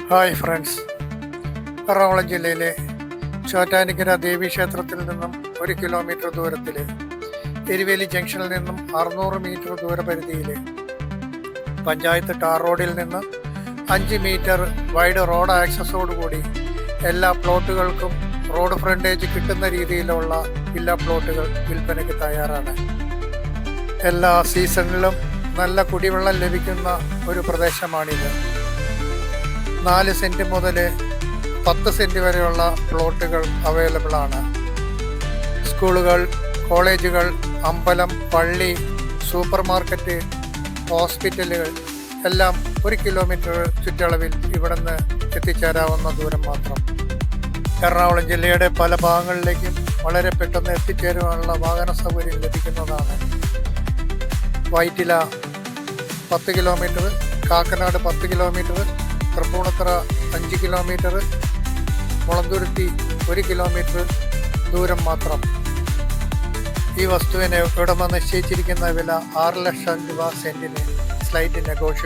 Hi friends, Ernakulam ജില്ലയിലെ ചോറ്റാനിക്കര ദേവീക്ഷേത്രത്തിൽ നിന്നും 1 kilometre ദൂരത്തിൽ എരുവേലി ജംഗ്ഷനിൽ നിന്നും 600 മീറ്റർ ദൂരപരിധിയിൽ പഞ്ചായത്ത് ടാർ റോഡിൽ നിന്ന് 5 മീറ്റർ വൈഡ് റോഡ് ആക്സസോടുകൂടി എല്ലാ പ്ലോട്ടുകൾക്കും റോഡ് ഫ്രണ്ടേജ് കിട്ടുന്ന രീതിയിലുള്ള വില്ല പ്ലോട്ടുകൾ വിൽപ്പനയ്ക്ക് തയ്യാറാണ്. എല്ലാ സീസണിലും നല്ല കുടിവെള്ളം ലഭിക്കുന്ന ഒരു പ്രദേശമാണിത്. 4 സെൻറ്റ് മുതൽ 10 സെൻറ്റ് വരെയുള്ള പ്ലോട്ടുകൾ അവൈലബിൾ ആണ്. സ്കൂളുകൾ, കോളേജുകൾ, അമ്പലം, പള്ളി, സൂപ്പർ മാർക്കറ്റ്, ഹോസ്പിറ്റലുകൾ എല്ലാം 1 കിലോമീറ്റർ ചുറ്റളവിൽ ഇവിടുന്ന് എത്തിച്ചേരാവുന്ന ദൂരം മാത്രം. എറണാകുളം ജില്ലയുടെ പല ഭാഗങ്ങളിലേക്കും വളരെ പെട്ടെന്ന് എത്തിച്ചേരുവാനുള്ള വാഹന സൗകര്യം ലഭിക്കുന്നതാണ്. Vyttila 10 kilometre, Kakkanad 10 kilometre, Tripunithura 5 kilometre, Mulanthuruthy 1 kilometre ദൂരം മാത്രം. ഈ വസ്തുവിന് ഉടമ നിശ്ചയിച്ചിരിക്കുന്ന വില 6 ലക്ഷം രൂപ സെൻറ്റിന്. Slight negotiable.